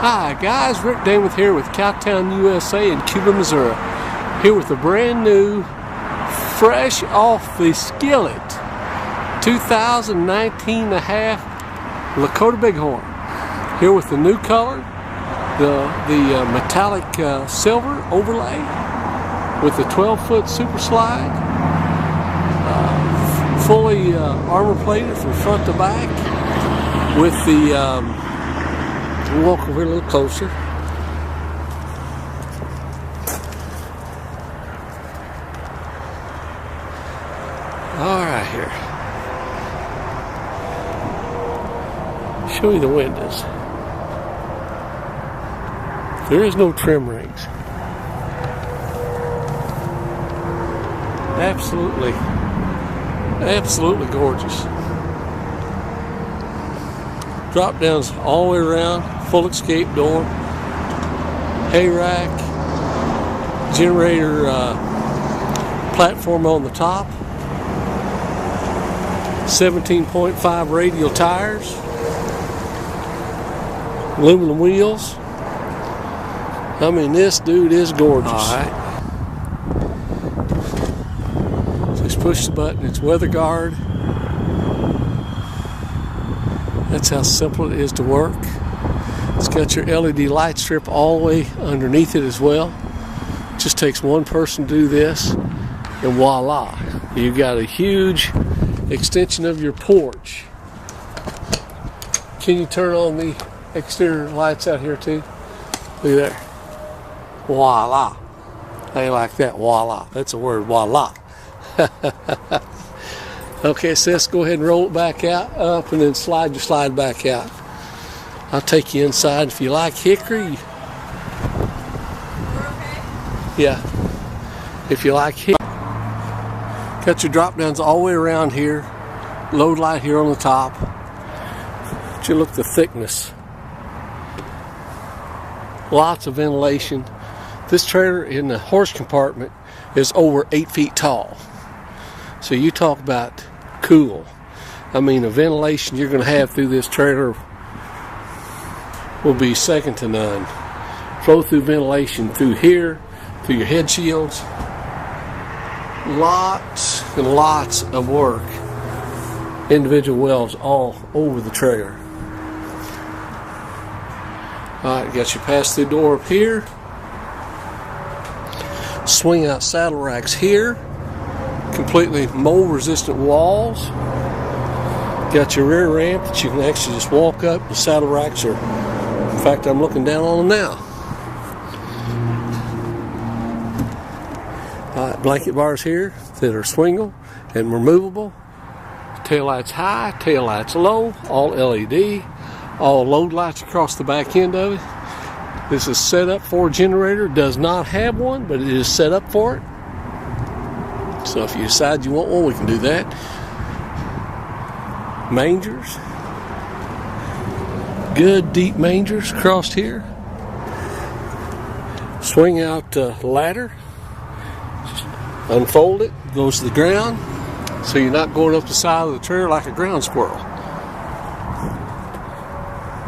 Hi guys, Rick Damon here with Cowtown USA in Cuba, Missouri. Here with a brand new, fresh off the skillet, 2019 and a half Lakota Bighorn. Here with the new color, the metallic silver overlay with the 12-foot super slide, fully armor plated from front to back with the we'll walk over here a little closer. Alright, here. Show you the windows. There is no trim rings. Absolutely gorgeous. Drop downs all the way around, full escape door, hay rack, generator platform on the top, 17.5 radial tires, aluminum wheels. I mean, this dude is gorgeous. Alright. So just push the button, it's weather guard. That's how simple it is to work. It's got your LED light strip all the way underneath it as well. Just takes one person to do this, and voila, you've got a huge extension of your porch. Can you turn on the exterior lights out here too? Look at there. Voila. They like that, voila. That's a word, voila. Okay, so let's go ahead and roll it back out, up, and then slide your slide back out. I'll take you inside. If you like hickory, yeah. If you like hickory, got your drop downs all the way around here. Load light here on the top. But you look the thickness. Lots of ventilation. This trailer in the horse compartment is over 8 feet tall. So you talk about cool. I mean, the ventilation you're going to have through this trailer will be second to none. Flow through ventilation through here, through your head shields. Lots and lots of work. Individual wells all over the trailer. Alright, got your pass-through door up here. Swing out saddle racks here. Completely mold resistant walls. Got your rear ramp that you can actually just walk up. The saddle racks are, in fact, I'm looking down on them now. Blanket bars here that are swingable and removable. Tail lights high, tail lights low, all LED, all load lights across the back end of it. This is set up for a generator. Does not have one, but it is set up for it. So if you decide you want one, we can do that. Mangers. Good deep mangers across here. Swing out ladder. Just unfold it. Goes to the ground. So you're not going up the side of the trailer like a ground squirrel.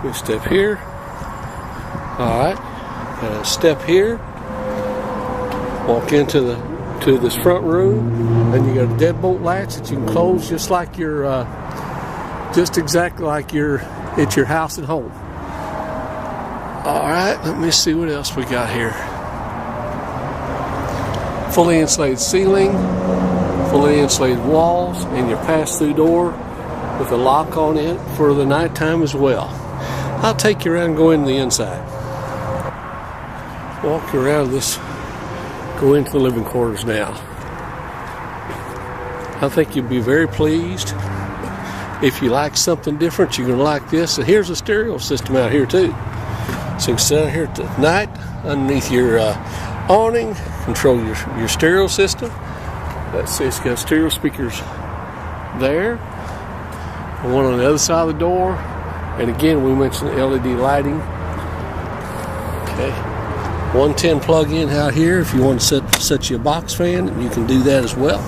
We step here. Alright. Step here. Walk into this front room, and you got a deadbolt latch that you can close just like your, just exactly like at your house at home. All right, let me see what else we got here. Fully insulated ceiling, fully insulated walls, and your pass-through door with a lock on it for the nighttime as well. I'll take you around and go into the inside. Walk around this. Go into the living quarters now. I think you'll be very pleased. If you like something different, you're going to like this. And here's a stereo system out here too. So you can sit out here at night underneath your awning, control your stereo system. Let's see, it's got stereo speakers there. And one on the other side of the door. And again, we mentioned the LED lighting. Okay. 110 plug-in out here. If you want to set you a box fan, you can do that as well.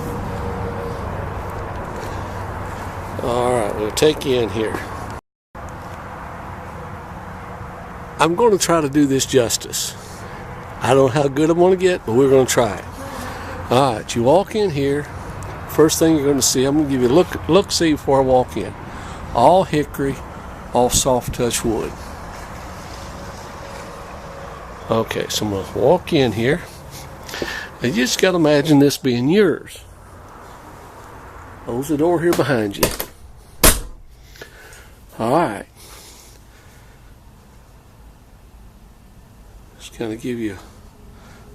Alright, we'll take you in here. I'm going to try to do this justice. I don't know how good I'm going to get, but we're going to try it. All right, you walk in here. First thing you're going to see, I'm going to give you a look-see before I walk in. All hickory, all soft touch wood. Okay, so I'm going to walk in here. And you just got to imagine this being yours. Close the door here behind you. All right. Just kind of give you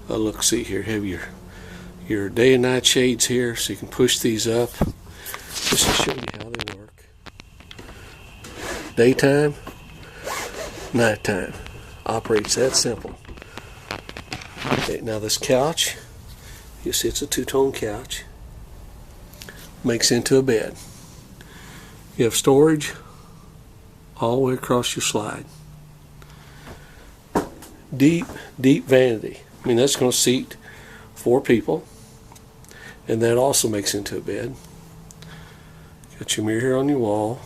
a look-see here. Have your day and night shades here, so you can push these up. Just to show you how they work. Daytime, nighttime. Operates that simple. Okay, now this couch, you see it's a two-tone couch. Makes into a bed. You have storage all the way across your slide. Deep vanity. I mean, that's going to seat 4 people. And that also makes into a bed. Got your mirror here on your wall.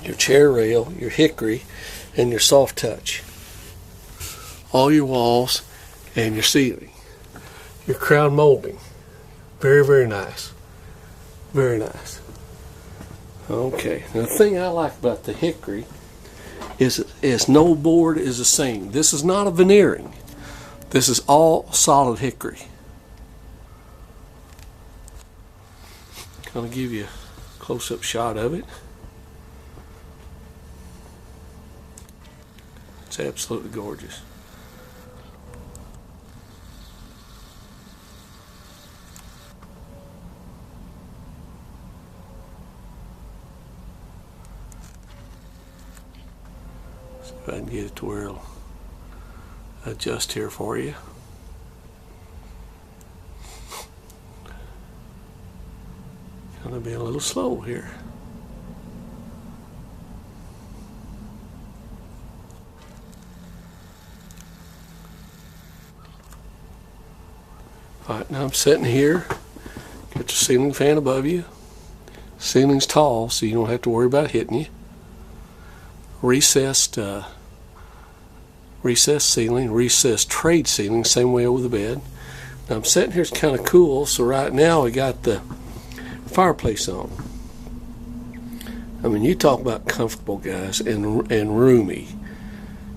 Your chair rail, your hickory, and your soft touch. All your walls and your ceiling. Your crown molding. Very, very nice. Very nice. Okay. Now the thing I like about the hickory is no board is the same. This is not a veneering. This is all solid hickory. Gonna give you a close-up shot of it. It's absolutely gorgeous. See if I can get it to where it'll adjust here for you. Gonna be a little slow here. Alright, now I'm sitting here. Got your ceiling fan above you. Ceiling's tall, so you don't have to worry about hitting you. Recessed ceiling, recessed trade ceiling, same way over the bed. Now I'm sitting here, it's kind of cool, so right now we got the fireplace on. I mean, you talk about comfortable, guys, and roomy.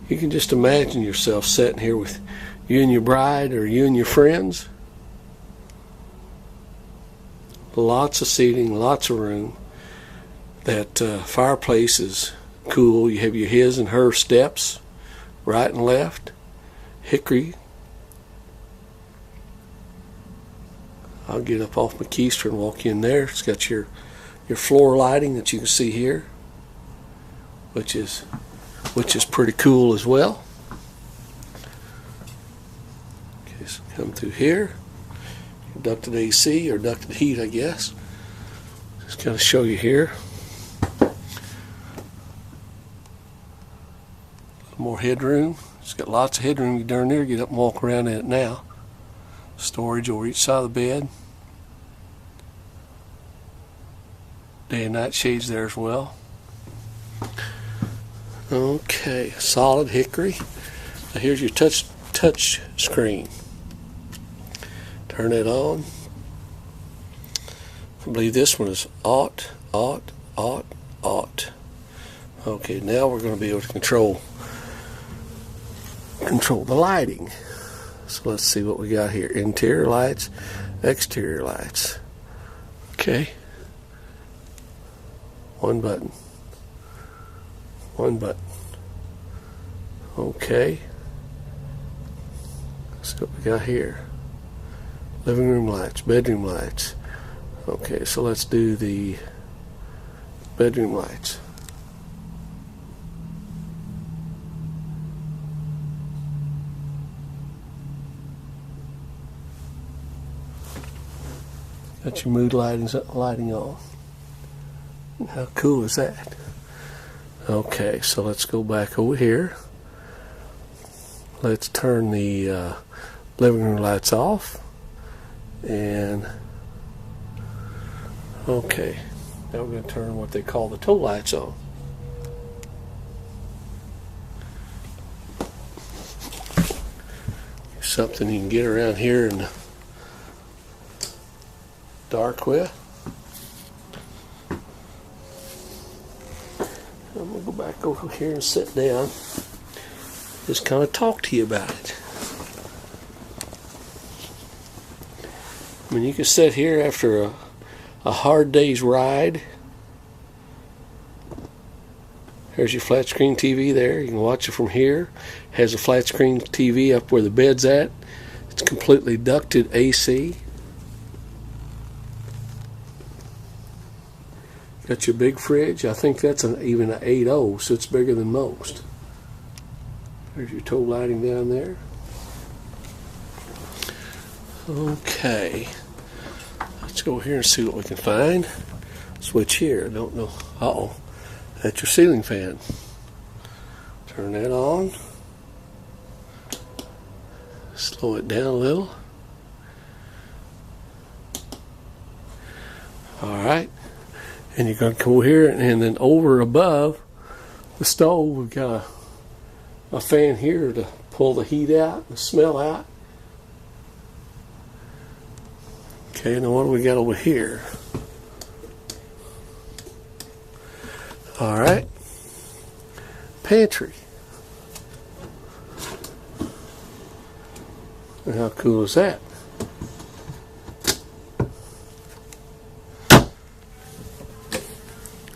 You can just imagine yourself sitting here with you and your bride or you and your friends. Lots of seating, lots of room. That fireplace is cool. You have your his and her steps, right and left. Hickory. I'll get up off my keister and walk in there. It's got your floor lighting that you can see here, which is pretty cool as well. Okay, so come through here. Ducted AC or ducted heat, I guess. Just kind of show you here. More headroom. It's got lots of headroom. You darn near get up and walk around in it now. Storage over each side of the bed. Day and night shades there as well. Okay, solid hickory. Now here's your touch screen. Turn it on. I believe this one is aught. Okay, now we're going to be able to control the lighting. So let's see what we got here. Interior lights, exterior lights. Okay. One button. Okay. Let's see what we got here. Living room lights, bedroom lights. Okay, so let's do the bedroom lights. Got your mood lighting on. How cool is that? Okay, so let's go back over here. Let's turn the living room lights off. And okay, now we're going to turn what they call the toe lights on. something you can get around here in the dark with. I'm going to go back over here and sit down. Just kind of talk to you about it. I mean, you can sit here after a hard day's ride. There's your flat screen TV there. You can watch it from here. Has a flat screen TV up where the bed's at. It's completely ducted AC. Got your big fridge. I think that's even an 8.0, so it's bigger than most. There's your toe lighting down there. Okay. Let's go here and see what we can find. Switch here. I don't know. Uh-oh. That's your ceiling fan. Turn that on. Slow it down a little. Alright. And you're going to come over here, and then over above the stove, we've got a fan here to pull the heat out, the smell out. Okay, now what do we got over here? Alright. Pantry. And how cool is that?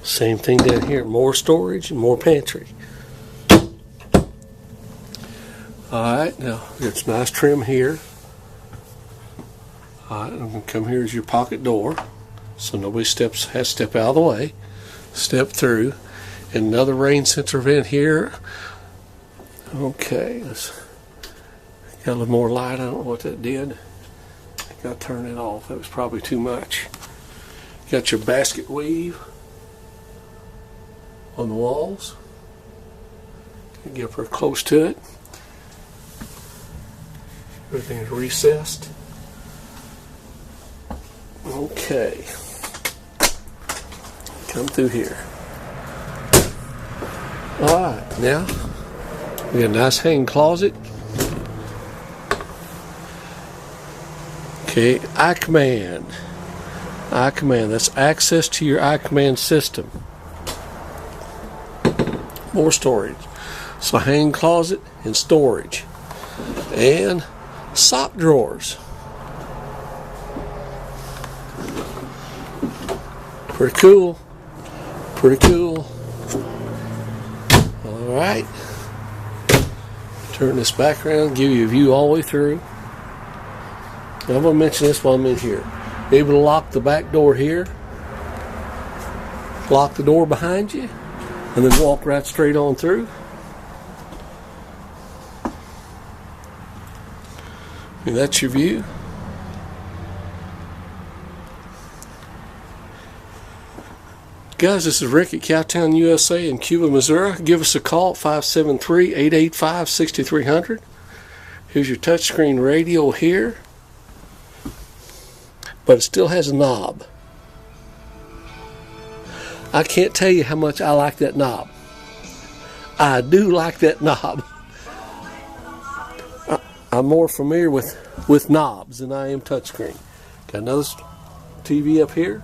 Same thing down here. More storage and more pantry. Alright, now it's nice trim here. Alright, I'm going to come here as your pocket door, so nobody has to step out of the way. Step through. And another rain sensor vent here. Okay, let's got a little more light. I don't know what that did. I got to turn it off. That was probably too much. Got your basket weave on the walls. Get up real close to it. Everything is recessed. Okay. Come through here. Alright, now we got a nice hanging closet. Okay, iCommand. iCommand, that's access to your iCommand system. More storage. So hanging closet and storage. And sock drawers. Pretty cool. Pretty cool. Alright. Turn this back around, give you a view all the way through. Now I'm going to mention this while I'm in here. Able to lock the back door here. Lock the door behind you. And then walk right straight on through. And that's your view. Guys, this is Rick at Cowtown USA in Cuba, Missouri. Give us a call at 573-885-6300. Here's your touchscreen radio here. But it still has a knob. I can't tell you how much I like that knob. I do like that knob. I'm more familiar with knobs than I am touchscreen. Got another TV up here.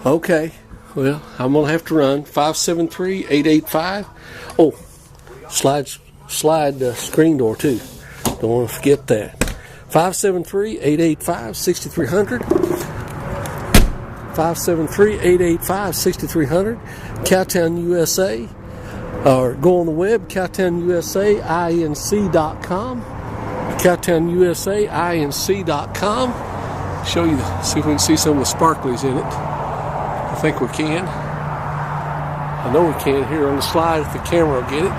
Okay, well, I'm going to have to run. 573-885. Oh, slide screen door too. Don't want to forget that. 573-885-6300. 573-885-6300. Cowtown USA. Or go on the web, CowtownUSAINC.com. CowtownUSAINC.com. Show you, see if we can see some of the sparklies in it. I think we can. I know we can here on the slide if the camera will get it.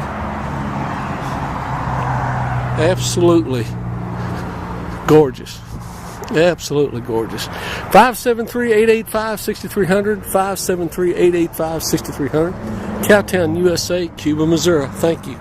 Absolutely gorgeous. Absolutely gorgeous. 573-885-6300. 573-885-6300. Cowtown USA, Cuba, Missouri. Thank you.